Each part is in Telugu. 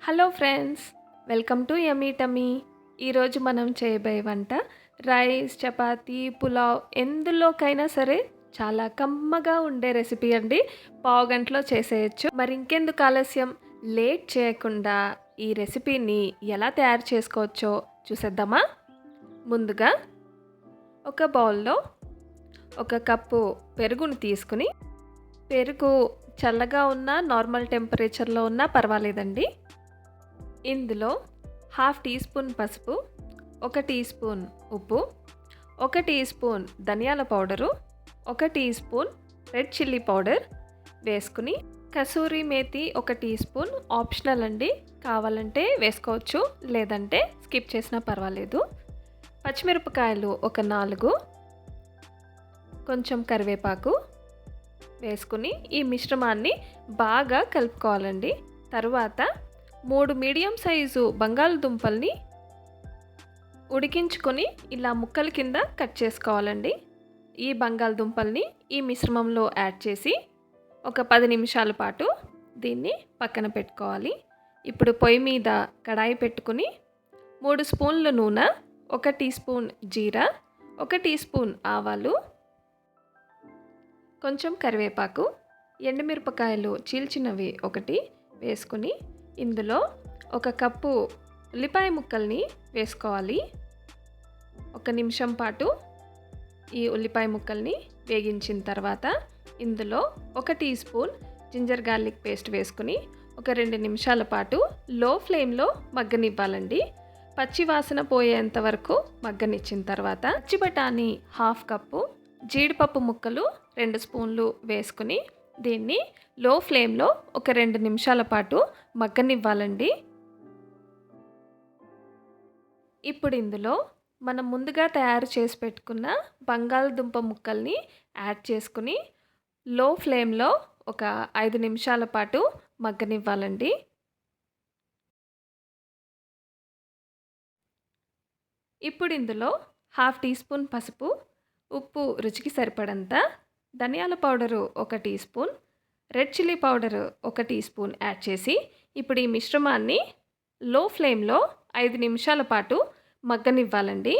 Hello friends, welcome to yummy tummy. ఈరోజు మనం చేయబోయే వంట రైస్, చపాతీ, పులావ్ ఎందులోకైనా సరే చాలా కమ్మగా ఉండే రెసిపీ అండి. పావు గంటలో చేసేయచ్చు. మరి ఇంకెందుకు ఆలస్యం, లేట్ చేయకుండా ఈ రెసిపీని ఎలా తయారు చేసుకోవచ్చో చూసేద్దామా. ముందుగా ఒక బౌల్లో ఒక కప్పు పెరుగుని తీసుకుని, పెరుగు చల్లగా ఉన్నా నార్మల్ టెంపరేచర్లో ఉన్నా పర్వాలేదండి. ఇందులో 1/2 టీ స్పూన్ పసుపు, 1 టీ స్పూన్ ఉప్పు, 1 టీ స్పూన్ ధనియాల powder, 1 teaspoon red chilli powder వేసుకుని, kasuri methi 1 teaspoon optional అండి, కావాలంటే వేసుకోవచ్చు, లేదంటే స్కిప్ చేసినా పర్వాలేదు. పచ్చిమిరపకాయలు ఒక 4, కొంచెం కరివేపాకు వేసుకుని ఈ మిశ్రమాన్ని బాగా కలుపుకోవాలండి. తరువాత 3 మీడియం సైజు బంగాళదుంపల్ని ఉడికించుకొని ఇలా ముక్కల కింద కట్ చేసుకోవాలండి. ఈ బంగాళదుంపల్ని ఈ మిశ్రమంలో యాడ్ చేసి ఒక 10 నిమిషాల పాటు దీన్ని పక్కన పెట్టుకోవాలి. ఇప్పుడు పొయ్యి మీద కడాయి పెట్టుకుని 3 స్పూన్ల నూనె, 1 టీ స్పూన్ జీరా, 1 టీ స్పూన్ ఆవాలు, కొంచెం కరివేపాకు, ఎండుమిరపకాయలు చీల్చినవి 1 వేసుకుని ఇందులో 1 కప్పు ఉల్లిపాయ ముక్కల్ని వేసుకోవాలి. 1 నిమిషం పాటు ఈ ఉల్లిపాయ ముక్కల్ని వేగించిన తర్వాత ఇందులో 1 teaspoon ginger garlic paste వేసుకుని ఒక 2 నిమిషాల పాటు లో ఫ్లేమ్లో మగ్గనివ్వాలండి. పచ్చి వాసన పోయేంత వరకు మగ్గనిచ్చిన తర్వాత పచ్చి బఠానీ 1/2 కప్పు, జీడిపప్పు ముక్కలు 2 స్పూన్లు వేసుకుని దీన్ని లో ఫ్లేమ్లో ఒక 2 నిమిషాల పాటు మగ్గనివ్వాలండి. ఇప్పుడు ఇందులో మనం ముందుగా తయారు చేసి పెట్టుకున్న బంగాళదుంప ముక్కల్ని యాడ్ చేసుకుని లో ఫ్లేమ్లో ఒక 5 నిమిషాల పాటు మగ్గనివ్వాలండి. ఇప్పుడు ఇందులో 1/2 టీ స్పూన్ పసుపు, ఉప్పు రుచికి సరిపడంత, ధనియాల powder 1 teaspoon, red chilli powder 1 teaspoon add చేసి ఇప్పుడు ఈ మిశ్రమాన్ని లో ఫ్లేమ్లో 5 నిమిషాల పాటు మగ్గనివ్వాలండి.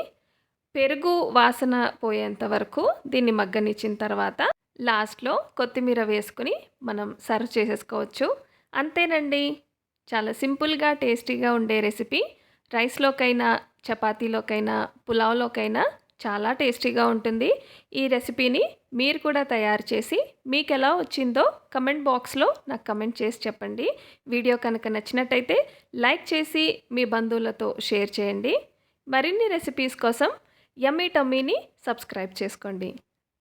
పెరుగు వాసన పోయేంత వరకు దీన్ని మగ్గనిచ్చిన తర్వాత లాస్ట్లో కొత్తిమీర వేసుకుని మనం సర్వ్ చేసేసుకోవచ్చు. అంతేనండి, చాలా సింపుల్గా టేస్టీగా ఉండే రెసిపీ. రైస్లోకైనా, చపాతీలోకైనా, పులావ్లోకైనా చాలా టేస్టీగా ఉంటుంది. ఈ రెసిపీని మీరు కూడా తయారు చేసి మీకు ఎలా వచ్చిందో కమెంట్ బాక్స్లో నాకు కమెంట్ చేసి చెప్పండి. వీడియో కనుక నచ్చినట్టయితే లైక్ చేసి మీ బంధువులతో షేర్ చేయండి. మరిన్ని రెసిపీస్ కోసం యమ్మీ టమ్మీని సబ్స్క్రైబ్ చేసుకోండి.